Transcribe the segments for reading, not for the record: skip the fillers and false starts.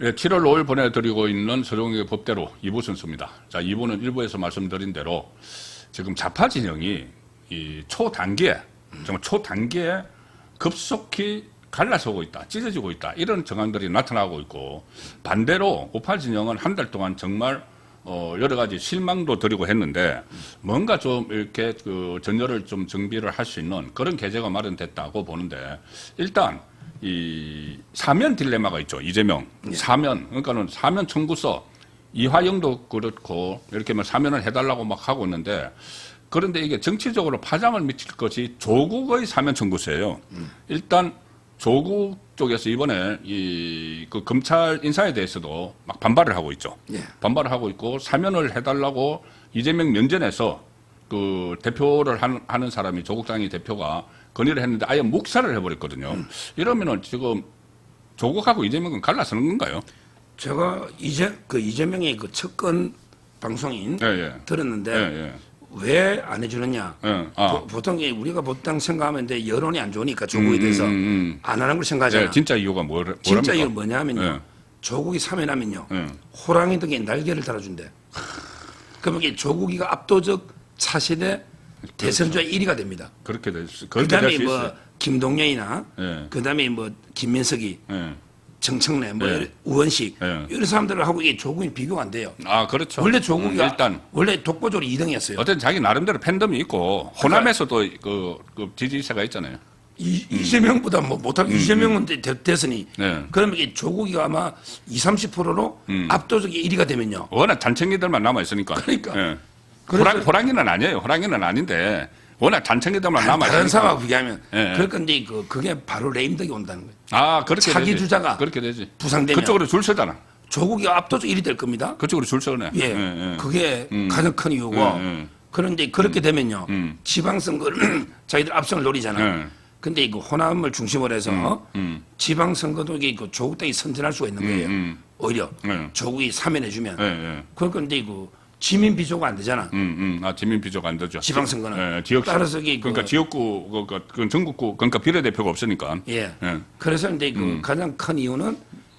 예, 7월 5일 보내드리고 있는 서정의 법대로 2부 순서입니다. 자, 2부는 1부에서 말씀드린 대로 지금 좌파 진영이 이 초단기에, 정말 초단기에 급속히 갈라서고 있다, 찢어지고 있다, 이런 정황들이 나타나고 있고, 반대로 우파 진영은 한 달 동안 정말 여러 가지 실망도 드리고 했는데, 뭔가 좀 이렇게 그 전열을 좀 정비를 할 수 있는 그런 계제가 마련됐다고 보는데, 일단 이 사면 딜레마가 있죠. 이재명 사면, 그러니까는 사면 청구서 이화영도 그렇고 이렇게 뭐 사면을 해달라고 막 하고 있는데, 그런데 이게 정치적으로 파장을 미칠 것이 조국의 사면 청구서예요. 일단 조국 쪽에서 이번에 그 검찰 인사에 대해서도 막 반발을 하고 있죠. 예. 반발을 하고 있고, 사면을 해달라고 이재명 면전에서 그 대표를 하는 사람이, 조국당의 대표가 건의를 했는데 아예 묵살을 해버렸거든요. 이러면은 지금 조국하고 이재명은 갈라서는 건가요? 제가 이재명의 그 첫건 방송인 들었는데 왜 안 해주느냐. 보통 우리가 보통 생각하면 여론이 안 좋으니까 조국에 대해서 안 하는 걸 생각하잖아요. 진짜 이유가 뭐랍니까? 진짜 이유는 뭐냐면요. 조국이 사면하면요. 호랑이 등에 날개를 달아준대. 그러면 이게 조국이가 압도적 차세대 대선주자 1위가 됩니다. 그렇게 될 수, 그다음에 뭐 김동연이나 그다음에 뭐 김민석이, 정청래, 뭐 우원식 이런 사람들하고 이게 조국이 비교가 안 돼요. 아, 그렇죠. 원래 조국이 일단 원래 독보적으로 2등이었어요. 어떤 자기 나름대로 팬덤이 있고, 호남에서도 그 지지세가 있잖아요. 이재명보다 뭐 못하면 이재명은 대선이 그러면 이게 조국이가 아마 20~30%로 압도적 1위가 되면요. 워낙 잔챙이들만 남아 있으니까. 그러니까. 호랑이는 아니에요. 호랑이는 아닌데 워낙 잔챙이들만 남아 있으니까. 다른 사람하고 비교하면. 그런데 그게 바로 레임덕이 온다는 거예요. 아, 그렇게 차기 되지. 주자가 그렇게 되지. 부상되면 그쪽으로 줄 서잖아. 조국이 압도적 1위 될 겁니다. 그쪽으로 줄 서네. 그게 가장 큰 이유고. 그런데 그렇게 되면요. 지방선거를 자기들 압승을 노리잖아요. 근데 그 호남을 중심으로 해서 지방선거도 이게 그 조국 당이 선전할 수가 있는 거예요. 오히려 조국이 사면해주면. 그런데 그 지민 비조가 안 되잖아. 아, 지민 비조가 안 되죠. 지방선거는. 지역 따라서 그러니까 지역구, 그 전국구, 그러니까 비례대표가 없으니까. 그래서 이제 그 가장 큰 이유는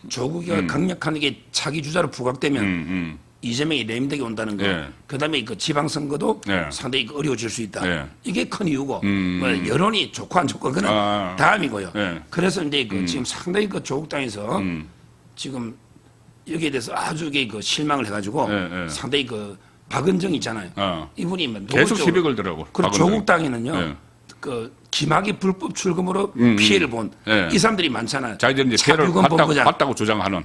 조국이 강력한 게 차기 주자로 부각되면 이재명이 레임덕이 온다는 거. 그다음에 그 지방선거도 상당히 어려워질 수 있다. 이게 큰 이유고. 뭐 여론이 좋고 안 좋고 그는 다음이고요. 그래서 이제 그 지금 상당히 그 조국 당에서 지금 여기에 대해서 아주 그 실망을 해가지고 상당히 그 박은정 있잖아요. 이분이 뭐 계속 시비 걸더라고. 그리고 조국 당에는요. 그 김학의 불법 출금으로 피해를 본 이 사람들이 많잖아요. 자기들이 이제 피해를 봤다고 주장하는.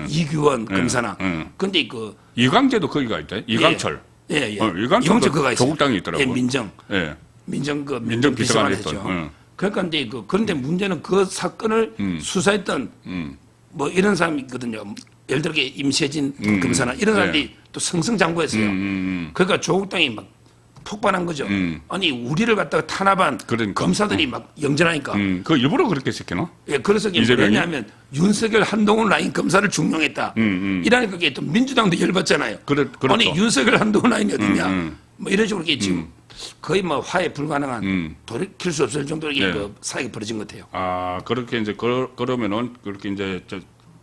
이규원 검사나. 근데 그 이광재도 거기가 있다. 이광철. 이광철 그가 조국 당에 있더라고. 민정 비서관 했죠. 그러니까 근데 그런데 문제는 그 사건을 수사했던 뭐 이런 사람이 있거든요. 예를 들어 임세진 검사나 이런 사람들이 또 승승장구했어요. 그러니까 조국 당이 막 폭발한 거죠. 아니 우리를 갖다가 탄압한 검사들이 막 영전하니까. 그 일부러 그렇게 시키나? 그래서 이게 뭐냐면 윤석열 한동훈 라인 검사를 중용했다. 이라니까 그게 또 민주당도 열받잖아요. 그렇죠. 아니 윤석열 한동훈 라인이 어디냐. 뭐 이런 식으로 지금 거의 뭐 화해 불가능한 돌이킬 수 없을 정도로 그 사이가 벌어진 것 같아요. 아, 그렇게 이제 그러면은 그렇게 이제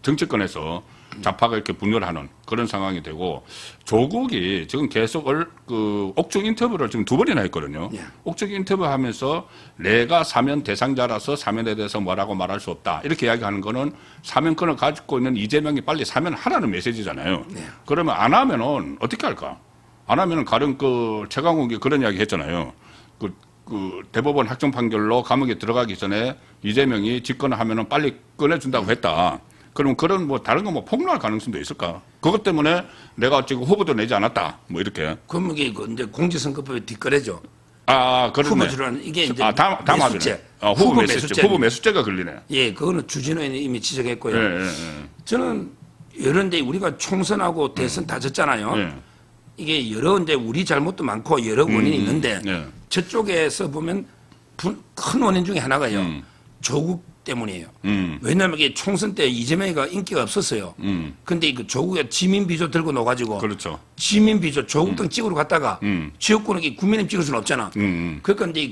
정치권에서 좌파가 이렇게 분열을 하는 그런 상황이 되고, 조국이 지금 계속 그 옥중 인터뷰를 지금 2번이나 했거든요. 옥중 인터뷰 하면서 내가 사면 대상자라서 사면에 대해서 뭐라고 말할 수 없다, 이렇게 이야기하는 거는 사면권을 가지고 있는 이재명이 빨리 사면하라는 메시지잖아요. 그러면 안 하면은 어떻게 할까? 안 하면은 가령 그 최강욱이 그런 이야기 했잖아요. 그 대법원 확정 판결로 감옥에 들어가기 전에 이재명이 집권을 하면은 빨리 꺼내준다고 했다. 그럼 그런 뭐 다른 거 뭐 폭로할 가능성도 있을까? 그것 때문에 내가 지금 후보도 내지 않았다. 뭐 이렇게. 그럼 이게 이제 공직선거법에 뒷거래죠. 아, 그러네. 후보 주라는 이게 이제 매수죄. 후보 매수죄. 후보 매수죄가 걸리네. 그거는 주진우는 이미 지적했고요. 저는 이런데 우리가 총선하고 대선 다 졌잖아요. 이게 여러 이제 우리 잘못도 많고 여러 원인이 있는데 저쪽에서 보면 큰 원인 중에 하나가요. 조국 때문이에요. 왜냐하면 이게 총선 때 이재명이가 인기가 없었어요. 근데 그 조국이 지민비조 들고 넣어가지고. 그렇죠. 지민비조 조국 등 찍으러 갔다가 지역구는 국민의힘 찍을 수는 없잖아. 그러니까 이제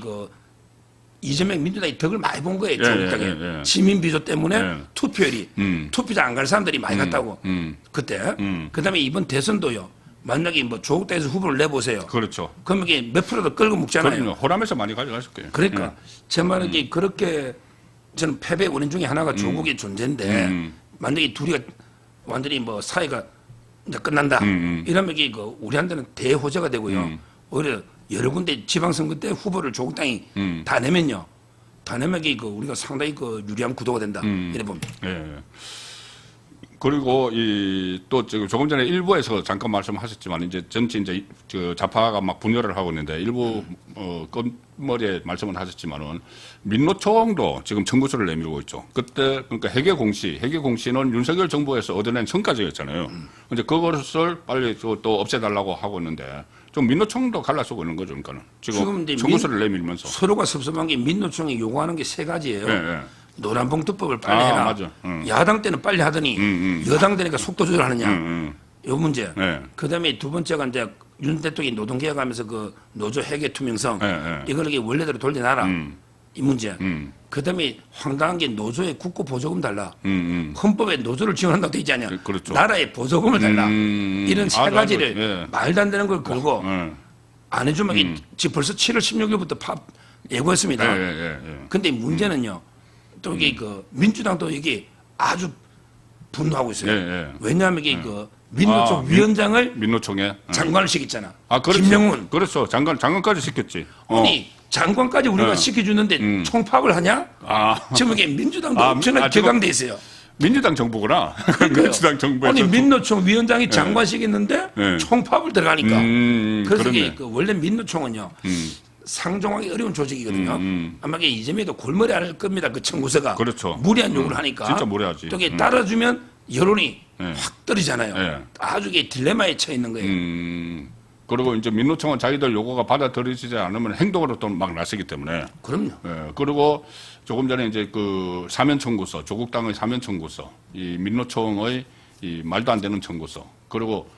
이재명 민주당이 덕을 많이 본 거예요. 예, 조국당에. 예, 예. 시민 비조 때문에 예. 투표율이 투표장 안 갈 사람들이 많이 갔다고 그때. 그다음에 이번 대선도요. 만약에 뭐 조국당에서 후보를 내보세요. 그렇죠. 그러면 이게 몇 프로도 끌고 묶잖아요. 그럼요. 호남에서 많이 가져갔을 거예요. 그러니까 제 말은 이게 그렇게 저는 패배 원인 중에 하나가 조국의 존재인데 만약에 둘이가 완전히 뭐 사이가 이제 끝난다. 이러면 이게 그 우리한테는 대호재가 되고요. 오히려 여러 군데 지방선거 때 후보를 조국당이 다 내면요. 다 내면 이게 그 우리가 상당히 그 유리한 구도가 된다. 이래 봅니다. 예. 그리고 또 조금 전에 일부에서 잠깐 말씀하셨지만 이제 전체 이제 그 좌파가 막 분열을 하고 있는데 일부 끝머리에 말씀을 하셨지만은 민노총도 지금 청구서를 내밀고 있죠. 그때 그러니까 해계공시는 윤석열 정부에서 얻어낸 성과적이었잖아요. 근데 그것을 빨리 또 없애달라고 하고 있는데 좀 민노총도 갈라서고 있는 거죠. 그러니까는 지금 이제 청구서를 내밀면서 서로가 섭섭한 게 민노총이 요구하는 게 세 가지예요. 예, 예. 노란봉투법을 빨리 해라. 맞아. 야당 때는 빨리 하더니 여당 되니까 속도 조절하느냐. 요 문제. 네. 그다음에 두 번째가 이제 윤 대통령이 노동개혁하면서 그 노조 회계 투명성 이걸 이게 원래대로 돌려놔라. 이 문제. 그다음에 황당한 게 노조에 국고 보조금 달라. 헌법에 노조를 지원한다고 돼 있지 않냐. 그렇죠. 나라에 보조금을 달라. 이런 세 가지를 예. 말도 안 되는 걸 걸고 안 해주면 지금 벌써 7월 16일부터 예고했습니다. 근데 문제는요. 또 이게 그 민주당도 이게 아주 분노하고 있어요. 왜냐하면 이게 그 민노총 위원장을 민노총에 장관을 시켰잖아. 그렇죠. 김명훈. 그렇죠. 장관까지 시켰지. 아니 장관까지 우리가 시켜주는데 총파업을 하냐? 지금 이게 민주당도 엄청나게 격앙돼 있어요. 민주당 정부구나. 민주당 정부에서 아니 민노총 위원장이 장관 시켰는데 총파업을 들어가니까. 그래서 이게 그 원래 민노총은요. 상종하기 어려운 조직이거든요. 아마 이게 이재명도 골머리 앓을 겁니다. 그 청구서가. 그렇죠. 무리한 요구를 하니까. 진짜 무리하지. 또 이게 따라주면 여론이 확 떨어지잖아요. 아주 이게 딜레마에 처해 있는 거예요. 그리고 이제 민노총은 자기들 요구가 받아들여지지 않으면 행동으로 또 막 나서기 때문에. 그럼요. 그리고 조금 전에 이제 그 사면 청구서, 조국당의 사면 청구서, 이 민노총의 이 말도 안 되는 청구서, 그리고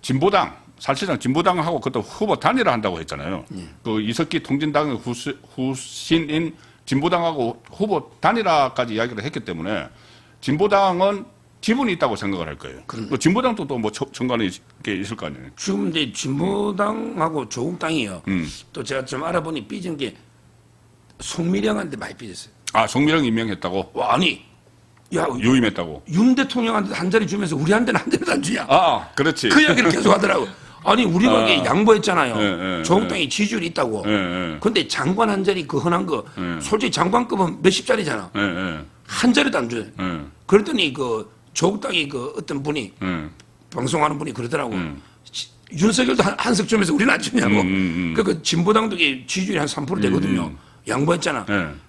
진보당. 사실상 진보당하고 그것도 후보 단일화 한다고 했잖아요. 그 이석기 통진당의 후신인 진보당하고 후보 단일화까지 이야기를 했기 때문에 진보당은 지분이 있다고 생각을 할 거예요. 그 진보당도 또 뭐 정관이 있을 거 아니에요. 지금 이제 진보당하고 조국당이요. 또 제가 좀 알아보니 삐진 게 송미령한테 많이 삐졌어요. 송미령 임명했다고? 와, 아니. 야, 유임했다고? 윤 대통령한테 한 자리 주면서 우리한테는 한 자리도 안 주냐. 그렇지. 그 이야기를 계속 하더라고. 아니 우리가 이게 양보했잖아요. 조국당이 지지율이 있다고. 근데 장관 한 자리 그 흔한 거 솔직히 장관급은 몇십 자리잖아. 한 자리도 안 줘요. 그랬더니 그 조국당이 그 어떤 분이 방송하는 분이 그러더라고. 윤석열도 한석 주면서 우리는 안 주냐고. 그 진보당도 이게 지지율이 한 3% 되거든요. 양보했잖아.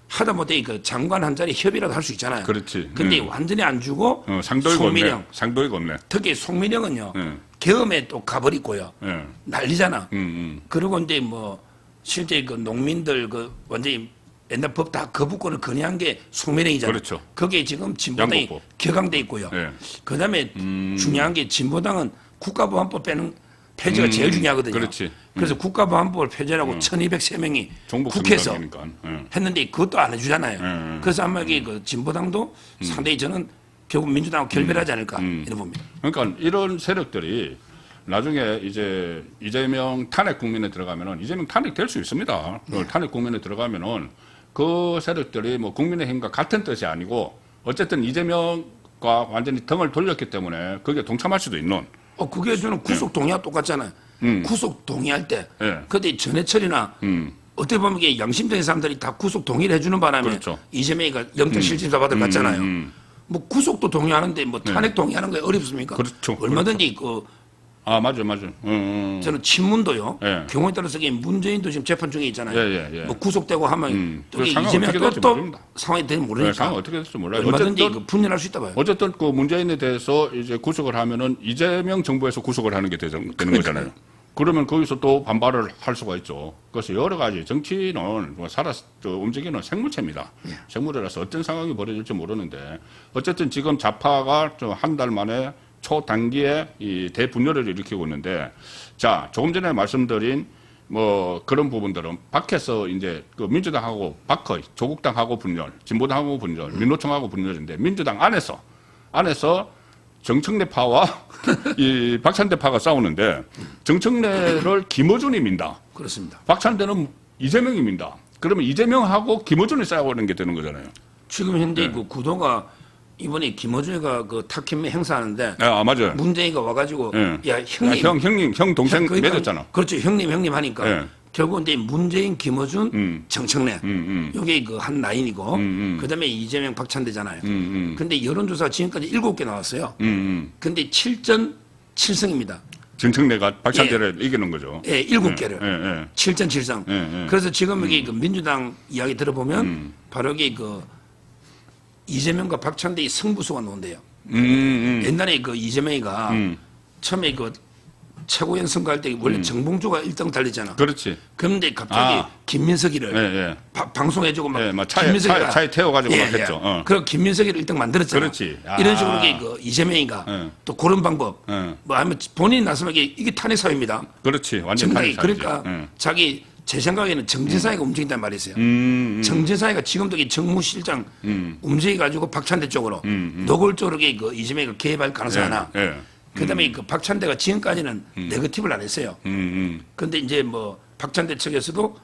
하다 못해 그 장관 한 자리 협의라도 할 수 있잖아요. 그렇지. 근데 완전히 안 주고 송미령. 상도이 없네. 특히 송미령은요. 계엄에 또 가버리고요. 난리잖아. 그리고 이제 뭐 실제 그 농민들 그 완전히 옛날 법 다 거부권을 건의한 게 송미령이잖아요. 그렇죠. 거기에 지금 진보당이 양보법. 격앙돼 있고요. 그다음에 중요한 게 진보당은 국가보안법 빼는 폐지가 제일 중요하거든요. 그렇지. 그래서 국가보안법을 폐지하라고 1203명이 국회에서 했는데 그것도 안 해주잖아요. 그래서 아마 이게 그 진보당도 상당히 저는 결국 민주당하고 결별하지 않을까 이래 봅니다. 그러니까 이런 세력들이 나중에 이제 이재명 탄핵 국면에 들어가면은 이재명 탄핵 될 수 있습니다. 탄핵 국면에 들어가면은 그 세력들이 뭐 국민의힘과 같은 뜻이 아니고 어쨌든 이재명과 완전히 등을 돌렸기 때문에 거기에 동참할 수도 있는. 그게 저는 구속 동의와 똑같잖아요. 구속 동의할 때, 네. 그때 전해철이나 어떻게 보면 이게 양심적인 사람들이 다 구속 동의를 해주는 바람에 그렇죠. 이재명이가 영장 실질사 받을 갔잖아요. 뭐 구속도 동의하는데 뭐 탄핵 동의하는 게 어렵습니까? 그렇죠. 얼마든지 그 맞아. 저는 친문도요. 예. 경우에 따라서 이게 문재인도 지금 재판 중에 있잖아요. 예. 뭐 구속되고 하면 또 그 상황 이재명 어떻게 될지 또 모릅니다. 상황이 되면 모르니까. 상황 어떻게 될지 몰라요. 얼마든지 어쨌든 그 분열할 수 있다 봐요. 어쨌든 그 문재인에 대해서 이제 구속을 하면은 이재명 정부에서 구속을 하는 게 되는 거잖아요. 그러면 거기서 또 반발을 할 수가 있죠. 그래서 여러 가지 정치는 뭐 움직이는 생물체입니다. 생물이라서 어떤 상황이 벌어질지 모르는데 어쨌든 지금 좌파가 좀 한 달 만에 초단기에 이 대분열을 일으키고 있는데 자 조금 전에 말씀드린 뭐 그런 부분들은 밖에서 이제 그 민주당하고 바커, 조국당하고 분열, 진보당하고 분열, 민노총하고 분열인데 민주당 안에서 정청래파와 이 박찬대파가 싸우는데 정청래를 김어준이 민다. 그렇습니다. 박찬대는 이재명이 민다. 그러면 이재명하고 김어준이 싸우는 게 되는 거잖아요. 지금 현재 그 구도가 이번에 김어준이가 그 탁현매 행사하는데 맞아요. 문재인이가 와가지고 야 형님 형 동생 그러니까 맺었잖아. 그렇죠. 형님 하니까 예. 결국 이제 문재인, 김어준, 정청래 요게 그 한 라인이고 그다음에 이재명, 박찬대잖아요. 근데 여론조사 지금까지 7개 나왔어요. 근데 7전 7승입니다. 정청래가 박찬대를 이기는 거죠. 예, 7개를. 예. 7전 7승. 그래서 지금 이게 그 민주당 이야기 들어보면 바로 이게 그 이재명과 박찬대의 승부수가 나온대요. 옛날에 그 이재명이가 처음에 그 최고위원 선거할 때 원래 정봉주가 1등 달리잖아. 그렇지. 그런데 갑자기 김민석이를 방송해주고 막 차에 태워가지고 막 했죠. 그리고 김민석이를 1등 만들었잖아. 그렇지. 이런 식으로 이게 그 이재명이가 또 그런 방법. 뭐 아니면 본인이 나서면 이게 탄핵 사회입니다. 그렇지. 완전 탄핵 사회지. 그러니까 자기 제 생각에는 정치사회가 움직인다는 말이 있어요. 정치사회가 지금도 이 정무실장 움직여가지고 박찬대 쪽으로 노골적으로 그 이재명이가 개입할 가능성이 하나. 그다음에 그 박찬대가 지금까지는 네거티브를 안 했어요. 근데 이제 뭐 박찬대 측에서도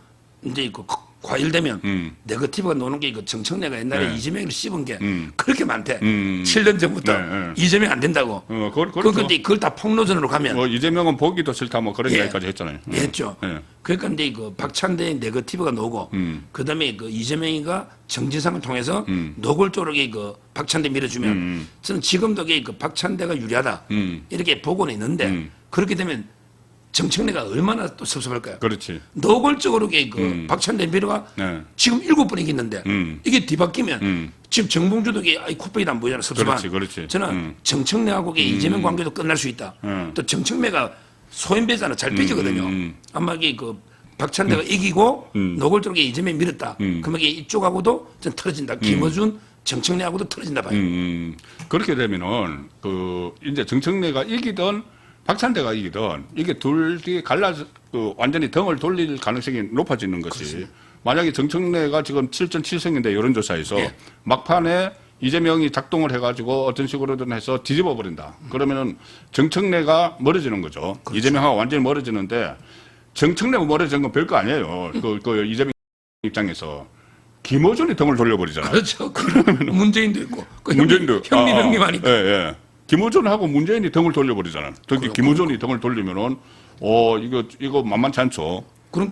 이제 그 과일되면 네거티브가 노는 게 그 정청래가 옛날에 이재명을 씹은 게 그렇게 많대. 7년 전부터 이재명 안 된다고. 그렇죠. 근데 그걸 다 폭로전으로 가면 이재명은 보기도 싫다 뭐 그런 이야기까지 했잖아요. 했죠. 그러니까 이제 그 박찬대의 네거티브가 노고 그다음에 그 이재명이가 정지상을 통해서 노골적으로 그 박찬대 밀어주면 저는 지금도 그 박찬대가 유리하다 이렇게 보고는 있는데 그렇게 되면 정청래가 얼마나 또 섭섭할까요? 그렇지. 노골적으로 그 박찬대 밀어가 지금 7번 이겼는데 이게 뒤바뀌면 지금 정봉주도 코빼기도 안 보이잖아. 섭섭한. 그렇지. 저는 정청래하고 이재명 관계도 끝날 수 있다. 또 정청래가 소인배잖아. 잘 삐지거든요. 아마 이게 그 박찬대가 이기고 노골적으로 이재명 밀었다. 그러면 이쪽하고도 좀 틀어진다. 김어준, 정청래하고도 틀어진다 봐요. 그렇게 되면은 그 이제 정청래가 이기던 박찬대가 이기던 이게 둘이 갈라서 완전히 등을 돌릴 가능성이 높아지는 것이 그렇습니다. 만약에 정청래가 지금 7전 7승인데 여론조사에서 막판에 이재명이 작동을 해가지고 어떤 식으로든 해서 뒤집어 버린다. 그러면은 정청래가 멀어지는 거죠. 그렇죠. 이재명하고 완전히 멀어지는데 정청래가 멀어지는 건 별거 아니에요. 그 이재명 입장에서 김어준이 등을 돌려버리잖아요. 그렇죠. 문재인도 있고 문재인도 형님 하니까. 예. 김어준하고 문재인이 등을 돌려버리잖아. 특히 김어준이 등을 돌리면은 이거 만만치 않죠.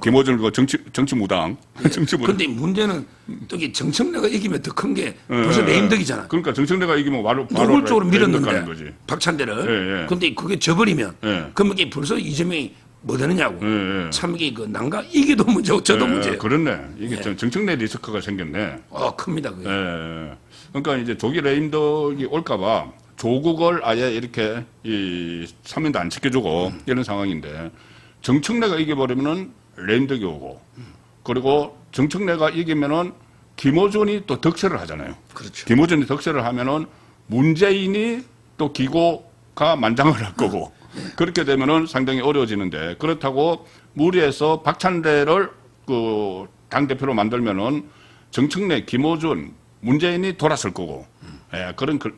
김어준 그 정치 무당. 그런데 문제는 또 정청래가 이기면 더 큰 게 벌써 레임덕이잖아. 그러니까 정청래가 이기면 바로 노골적으로 밀었는데 거지. 박찬대를. 그런데 그게 져버리면 그러면 이게 벌써 이재명이 뭐 되느냐고. 참 이게 그 난가 이게도 문제고 저도 문제예요. 그렇네. 이게 정청래 리스크가 생겼네. 큽니다. 그게. 그러니까 이제 조기 레임덕이 올까봐 조국을 아예 이렇게 이 사면도 안 지켜주고 이런 상황인데 정청래가 이겨버리면은 레임덕이 오고 그리고 정청래가 이기면은 김어준이 또 득세를 하잖아요. 그렇죠. 김어준이 득세를 하면은 문재인이 또 기고가 만장을 할 거고 그렇게 되면은 상당히 어려워지는데 그렇다고 무리해서 박찬대를 그 당 대표로 만들면은 정청래, 김어준, 문재인이 돌았을 거고.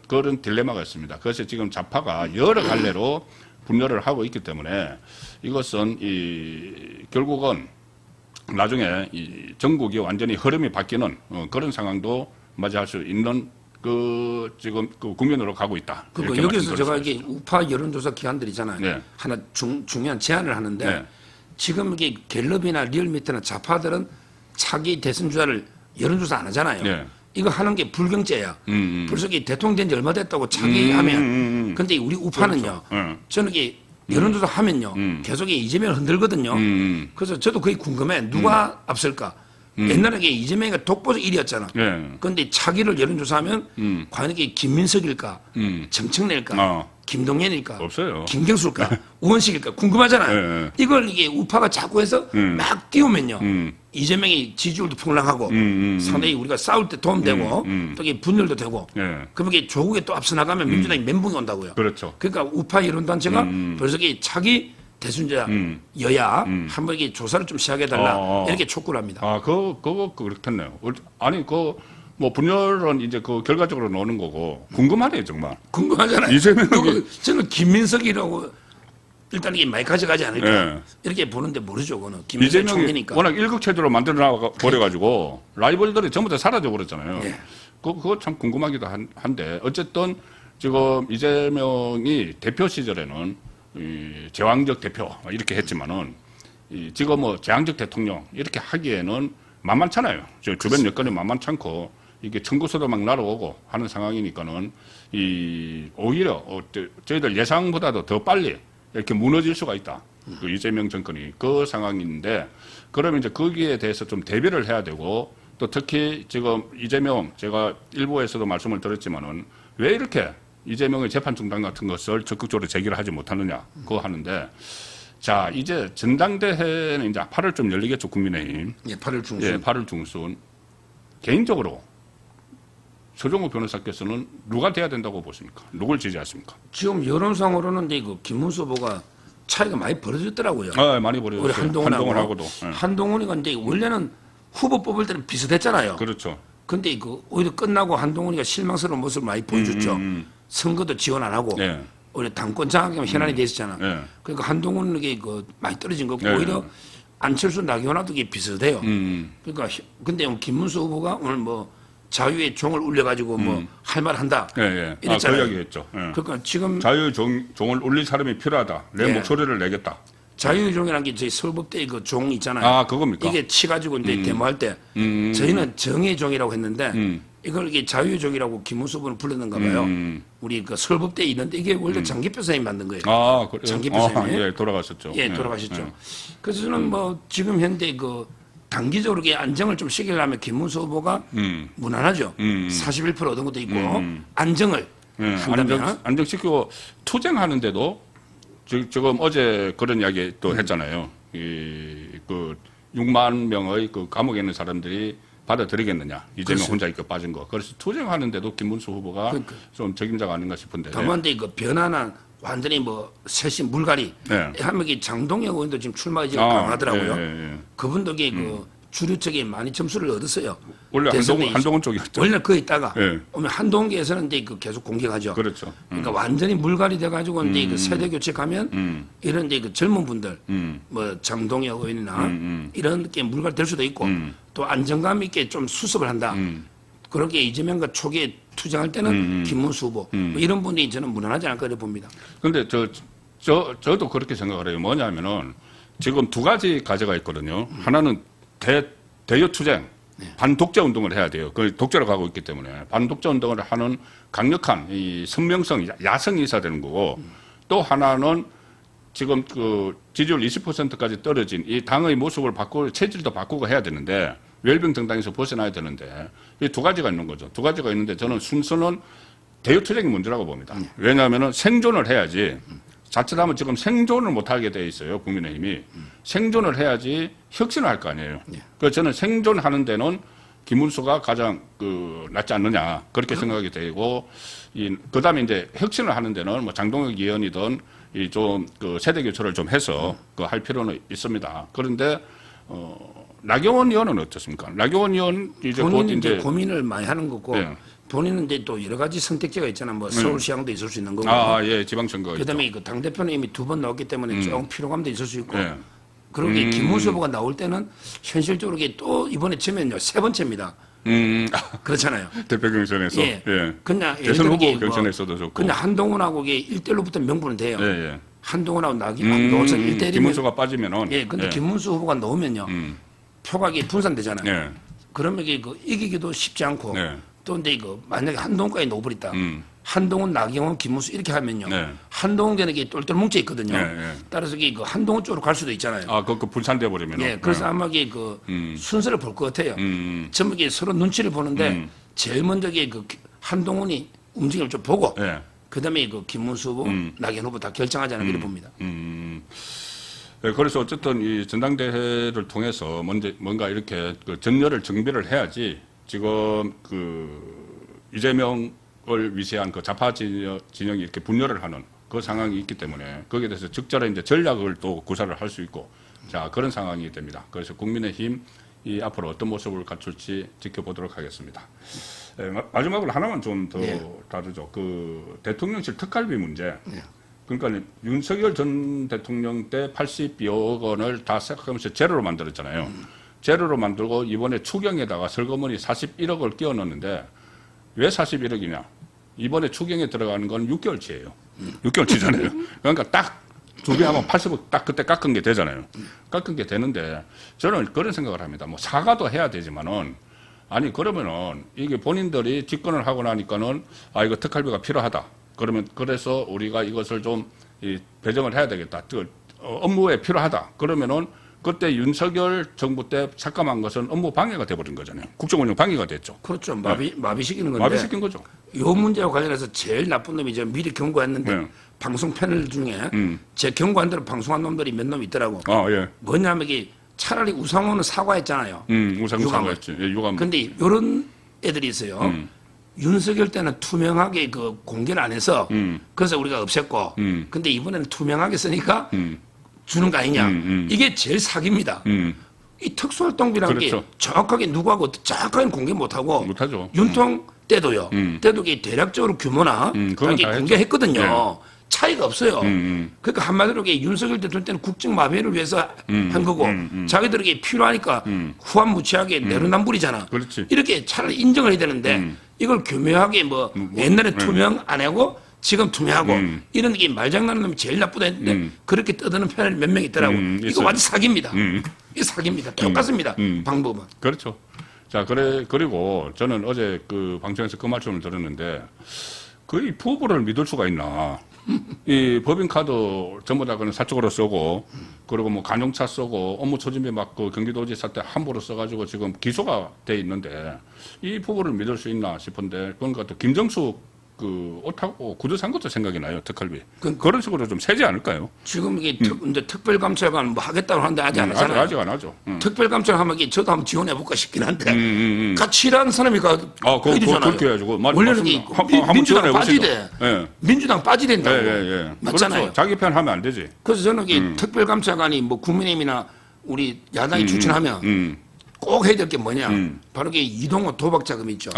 그런 딜레마가 있습니다. 그래서 지금 좌파가 여러 갈래로 분열을 하고 있기 때문에 이것은 결국은 나중에 이 전국이 완전히 흐름이 바뀌는 그런 상황도 맞이할 수 있는 지금 그 국면으로 가고 있다. 그러니까 여기서 제가 이게 우파 여론조사 기관들이잖아요. 하나 중요한 제안을 하는데 지금 이게 갤럽이나 리얼미터나 좌파들은 차기 대선 주자를 여론조사 안 하잖아요. 이거 하는 게 불경제야. 벌써 대통령 된 지 얼마 됐다고 차기하면. 근데 우리 우파는요. 그렇죠. 저는 이게 여론조사 하면요. 계속 이재명을 흔들거든요. 그래서 저도 그게 궁금해. 누가 앞설까? 옛날에 이재명이가 독보적 1위였잖아. 그런데 차기를 여론조사하면 과연 이게 김민석일까? 정청래일까? 김동연일까? 없어요. 김경수일까? 우원식일까? 궁금하잖아요. 이걸 이게 우파가 자꾸 해서 막 띄우면요. 이재명이 지지율도 풍랑하고 상당히 우리가 싸울 때 도움되고 또 이게 분열도 되고 그러면 이게 조국에 또 앞서 나가면 민주당이 멘붕이 온다고요. 그렇죠. 그러니까 우파 여론단체가 벌써 이게 차기 대순자 여야 한번 이게 조사를 좀 시작해달라 이렇게 촉구를 합니다. 아, 그거 그렇겠네요. 아니, 뭐 분열은 이제 그 결과적으로 나오는 거고 궁금하네요, 정말. 궁금하잖아요. 저는 김민석이라고 일단 이게 많이 가져가지 않을까 이렇게 보는데 모르죠. 그거는 김민석 이재명이 총리니까. 워낙 일극체제로 만들어 버려가지고 라이벌들이 전부 다 사라져 버렸잖아요. 그거 참 궁금하기도 한데 어쨌든 지금 이재명이 대표 시절에는 이 제왕적 대표 이렇게 했지만은 지금 뭐 제왕적 대통령 이렇게 하기에는 만만찮아요. 주변 여건이 만만찮고 이게 청구서도 막 날아오고 하는 상황이니까는 오히려 저희들 예상보다도 더 빨리 이렇게 무너질 수가 있다. 그 이재명 정권이 그 상황인데 그러면 이제 거기에 대해서 좀 대비를 해야 되고 또 특히 지금 이재명 제가 일부에서도 말씀을 드렸지만은 왜 이렇게 이재명의 재판 중단 같은 것을 적극적으로 제기를 하지 못하느냐 그거 하는데 자 이제 전당대회는 이제 8월 좀 열리겠죠 국민의힘. 8월 중순. 8월 중순. 개인적으로 서정호 변호사께서는 누가 돼야 된다고 보십니까? 누굴 지지하십니까? 지금 여론상으로는 근데 그 김문수 후보가 차이가 많이 벌어졌더라고요. 많이 벌어졌어요. 우리 한동훈하고도. 네. 한동훈이가 근데 원래는 후보 뽑을 때는 비슷했잖아요. 그렇죠. 근데 오히려 끝나고 한동훈이가 실망스러운 모습을 많이 보여줬죠. 선거도 지원 안 하고 오히려 당권 장악하면 현안이 돼 있었잖아. 그러니까 한동훈에게 많이 떨어진 거고 오히려 안철수 나경원하고 이게 비슷해요. 그러니까 근데 김문수 후보가 오늘 뭐 자유의 종을 울려가지고 뭐 할 말 한다. 이랬잖아요. 그 이야기했죠. 그러니까 지금 자유의 종을 울릴 사람이 필요하다. 내 목소리를 내겠다. 자유의 종이라는 게 저희 서울법대 그 종 있잖아요. 그겁니까? 이게 치가지고 이제 데모할 때 저희는 정의 종이라고 했는데 이걸 이게 자유의 종이라고 김문수 후보는 불렀는가 봐요. 우리 그 서울법대에 있는데 이게 원래 장기표 선생님이 만든 거예요. 그래요? 장기표 선생님. 돌아가셨죠. 돌아가셨죠. 그래서 저는 뭐 지금 현재 단기적으로 안정을 좀 시키려면 김문수 후보가 무난하죠. 41% 얻은 것도 있고 안정을 한다면 안정시키고 투쟁하는데도 지금 어제 그런 이야기 또 했잖아요. 그 6만 명의 그 감옥에 있는 사람들이 받아들이겠느냐. 이재명 혼자 이거 빠진 거. 그래서 투쟁하는데도 김문수 후보가 좀 책임자가 아닌가 싶은데. 다만 변화는 완전히 뭐 셋이 물갈이 하면 장동혁 의원도 지금 출마 의지가 강하더라고요. 그분도 주류 쪽에 많이 점수를 얻었어요. 원래 한동훈 쪽이었죠. 원래 거기 있다가 오늘 한동훈께서는 이제 계속 공격하죠. 그렇죠. 그러니까 완전히 물갈이 돼가지고 이제 그 세대 교체 가면 이런 이제 그 젊은 분들 뭐 장동혁 의원이나 이런 게 물갈이 될 수도 있고 또 안정감 있게 좀 수습을 한다. 그렇게 이재명과 초기에 투쟁할 때는 김문수 후보 뭐 이런 분이 저는 무난하지 않을까 봅니다. 그런데 저도 그렇게 생각을 해요. 뭐냐면은 지금 두 가지 과제가 있거든요. 하나는 대여 투쟁, 반독재 운동을 해야 돼요. 그 독재로 가고 있기 때문에 반독재 운동을 하는 강력한 이 선명성, 야성이 있어야 되는 거고 또 하나는 지금 그 지지율 20%까지 떨어진 이 당의 모습을 바꾸고 체질도 바꾸고 해야 되는데 웰빙 정당에서 벗어나야 되는데 이 두 가지가 있는 거죠. 두 가지가 있는데 저는 순서는 대여 투쟁이 문제라고 봅니다. 왜냐하면 생존을 해야지. 자칫하면 지금 생존을 못하게 돼 있어요. 국민의힘이. 생존을 해야지 혁신을 할 거 아니에요. 그래서 저는 생존하는 데는 김문수가 가장 낫지 않느냐 그렇게 생각이 되고 그다음에 이제 혁신을 하는 데는 뭐 장동혁 의원이든 좀 세대 교체를 좀 해서 할 필요는 있습니다. 그런데 나경원 의원은 어떻습니까? 나경원 의원 본인은 이제 고민을 많이 하는 거고 본인은 이제 또 여러 가지 선택지가 있잖아. 뭐 서울시장도 있을 수 있는 거고. 지방선거. 그다음에 당 대표는 이미 2번 나왔기 때문에 조금 피로감도 있을 수 있고. 그리고 김문수 후보가 나올 때는 현실적으로 또 이번에 치면요 3번째입니다. 그렇잖아요. 대표 경선에서. 그냥 대선 후보 경선에서도 좋고. 근데 한동훈하고 1대1로 붙으면 명분은 돼요. 한동훈하고 나오서 1대1이면. 김문수가 빠지면은. 근데 김문수 후보가 넣으면요. 표가 분산되잖아요. 그러면 이기기도 쉽지 않고. 또 근데 만약에 한동훈까지 넣어버렸다. 한동훈, 나경원, 김문수 이렇게 하면요. 한동훈 되는 게 똘똘 뭉쳐 있거든요. 따라서 한동훈 쪽으로 갈 수도 있잖아요. 그 분산돼 버리면. 그래서 아마 순서를 볼 것 같아요. 전부 서로 눈치를 보는데 제일 먼저 한동훈이 움직임을 좀 보고 그다음에 김문수 후보, 나경원 후보 다 결정하지 않을까 봅니다. 그래서 어쨌든 이 전당대회를 통해서 뭔가 이렇게 전열을 정비를 해야지 지금 이재명을 위시한 좌파 진영이 이렇게 분열을 하는 그 상황이 있기 때문에 거기에 대해서 적절한 이제 전략을 또 구사를 할 수 있고 자 그런 상황이 됩니다. 그래서 국민의힘 이 앞으로 어떤 모습을 갖출지 지켜보도록 하겠습니다. 마지막으로 하나만 좀 더 다루죠. 그 대통령실 특갈비 문제. 그러니까 윤석열 전 대통령 때 82억 원을 다 생각하면서 제로로 만들었잖아요. 제로로 만들고 이번에 추경에다가 설거머니 41억을 끼워 넣었는데 왜 41억이냐? 이번에 추경에 들어가는 건 6개월치예요. 6개월치잖아요. 그러니까 딱 준비하면 80억 딱 그때 깎은 게 되잖아요. 깎은 게 되는데 저는 그런 생각을 합니다. 뭐 사과도 해야 되지만은 아니 그러면은 이게 본인들이 집권을 하고 나니까는 아 이거 특활비가 필요하다. 그러면 그래서 우리가 이것을 좀 배정을 해야 되겠다. 업무에 필요하다. 그러면은 그때 윤석열 정부 때 삭감한 것은 업무 방해가 돼버린 거잖아요. 국정운영 방해가 됐죠. 그렇죠. 마비시키는 건데. 마비시킨 거죠. 요 문제와 관련해서 제일 나쁜 놈이 이제 미리 경고했는데 방송 패널 중에 제 경고한 대로 방송한 놈들이 몇 놈 있더라고. 예. 뭐냐면 이게 차라리 우상호는 사과했잖아요. 우상호 사과했지. 예, 유감. 근데 요런 애들이 있어요. 윤석열 때는 투명하게 그 공개를 안 해서 그래서 우리가 없앴고 근데 이번에는 투명하게 쓰니까 주는 거 아니냐. 이게 제일 사기입니다. 이 특수활동비라는 그렇죠. 게 정확하게 누구하고 정확하게 공개 못하고 못하죠. 윤통 때도요. 때도 이게 대략적으로 규모나 그건 이게 다 공개했거든요. 차이가 없어요. 그러니까 한마디로 이게 윤석열 대통령 때는 국정 마비를 위해서 한 거고 자기들에게 필요하니까 후한무치하게 내로남불이잖아. 그렇지. 이렇게 차라리 인정을 해야 되는데 이걸 교묘하게 뭐 옛날에 투명 안 하고 지금 투명하고 이런 게 말장난하는 놈이 제일 나쁘다 했는데 그렇게 떠드는 패널이 몇 명 있더라고. 이거 있어요. 완전 사기입니다. 이게 사기입니다. 똑같습니다. 방법은. 그렇죠. 자, 그리고 저는 어제 그 방송에서 그 말씀을 들었는데 거의 후보를 믿을 수가 있나. 이 법인카드 전부 다 그는 사적으로 쓰고 그리고 뭐 간용차 쓰고 업무 추진비 맞고 경기도지사 때 함부로 써가지고 지금 기소가 돼 있는데 이 후보를 믿을 수 있나 싶은데 그러니까 또 김정숙 그 옷하고 구두 산 것도 생각이 나요. 특활비. 그런 식으로 좀 세지 않을까요? 지금 이게 이제 특별감찰관 뭐 하겠다고 하는데 아직 안 하잖아요. 아직 안 하죠. 특별감찰하면 이게 저도 한번 지원해볼까 싶긴 한데 같이 일하는 사람이 해주잖아요. 그렇게 해가지고 원래는 이게 민주당 빠지대. 민주당 빠지야 된다고. 맞잖아요. 그렇죠. 자기 편 하면 안 되지. 그래서 저는 이게 특별감찰관이 뭐 국민의힘이나 우리 야당이 추천하면 꼭 해야 될 게 뭐냐. 바로 이게 이동호 도박 자금 있죠.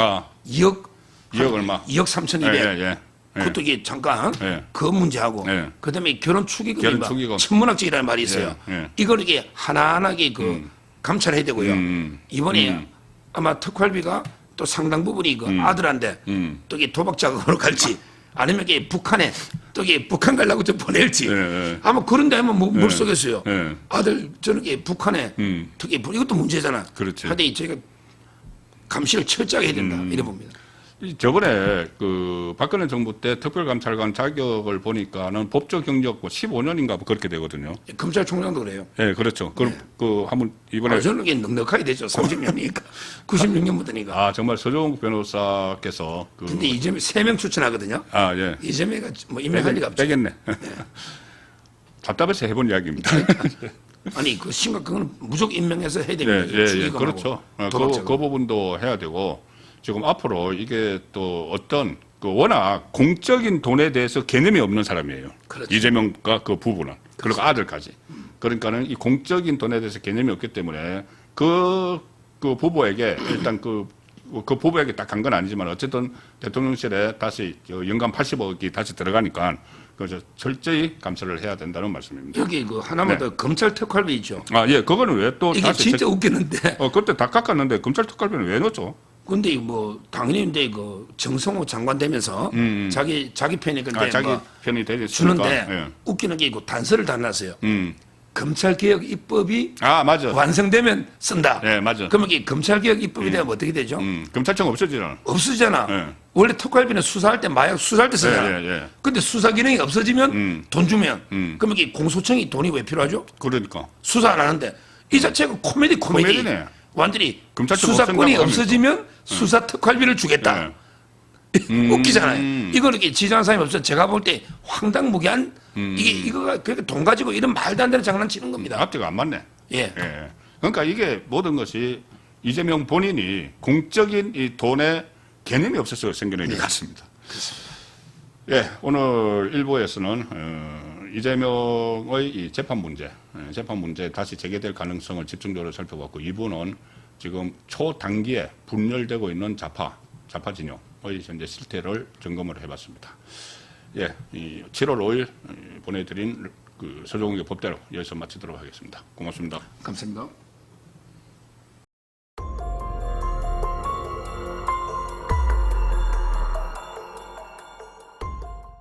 2억 얼마? 2억 3,200. 예. 그것도 이게 잠깐 예. 그 문제하고 그다음에 결혼 축의금이 막 천문학적이라는 말이 있어요. 이걸 이게 하나하나게 그 감찰해야 되고요. 이번에 아마 특활비가 또 상당 부분이 그 아들한테 또 이게 도박 자금으로 갈지 아니면 이게 북한에 또 이게 북한 가려고 좀 보낼지 아마 그런데 하면 뭘 쏘겠어요. 아들 저는 이게 북한에 특히 이것도 문제잖아. 그렇지. 근데 저희가 감시를 철저하게 해야 된다 이래 봅니다. 저번에 그 박근혜 정부 때 특별감찰관 자격을 보니까는 법적 경력 15년인가 뭐 그렇게 되거든요. 검찰총장도 그래요. 네, 그렇죠. 그럼 그 한번 이번에 저는 이게 넉넉하게 되죠. 30년이니까 96년부터니까. 정말 서정욱 변호사께서 근데 이재명 3명 추천하거든요. 예. 이재명가 뭐 임명할 리가 없죠. 빼겠네. 답답해서 해본 이야기입니다. 아니 그 심각한 건 무조건 임명해서 해야 됩니다. 예, 그렇죠. 그 부분도 해야 되고. 지금 앞으로 이게 또 어떤 그 워낙 공적인 돈에 대해서 개념이 없는 사람이에요. 그렇죠. 이재명과 그 부부는. 그리고 아들까지. 그러니까는 이 공적인 돈에 대해서 개념이 없기 때문에 그 부부에게 일단 그 부부에게 딱 간 건 아니지만 어쨌든 대통령실에 다시 연간 80억이 다시 들어가니까 그래서 철저히 감찰을 해야 된다는 말씀입니다. 여기 그 하나만 더 검찰 특활비 있죠. 예. 그거는 왜 또 이게 다시 진짜 웃기는데. 그때 다 깎았는데 검찰 특활비는 왜 넣었죠? 근데 뭐 당연히 근데 그 정성호 장관 되면서 자기 편이 근데 자기 편이 되니까 주는데 웃기는 게 이거 단서를 달았어요. 검찰개혁 입법이 맞아. 완성되면 쓴다. 네, 맞아. 그러면 이게 검찰개혁 입법이 되면 어떻게 되죠? 검찰청 없어지잖아. 없어지잖아. 원래 특활비는 수사할 때 마약 수사할 때 쓰잖아. 근데 수사 기능이 없어지면 돈 주면 그러면 이게 공소청이 돈이 왜 필요하죠? 그러니까. 수사 안 하는데 이 자체가 코미디네. 완전히 수사권이 없어지면 수사 특활비를 주겠다. 웃기잖아요. 이걸 이렇게 지지하는 사람이 없어서 제가 볼 때 황당무계한 이거가 그렇게 돈 가지고 이런 말도 안 되는 장난치는 겁니다. 앞뒤가 안 맞네. 예. 그러니까 이게 모든 것이 이재명 본인이 공적인 이 돈에 개념이 없어서 생겨난 일 같습니다. 예, 오늘 1부에서는 이재명의 이 재판 문제 다시 재개될 가능성을 집중적으로 살펴봤고 2부는 지금 초단기에 분열되고 있는 좌파 진영의 현재 실태를 점검을 해봤습니다. 예, 이 7월 5일 보내드린 그 서정훈의 법대로 여기서 마치도록 하겠습니다. 고맙습니다. 감사합니다.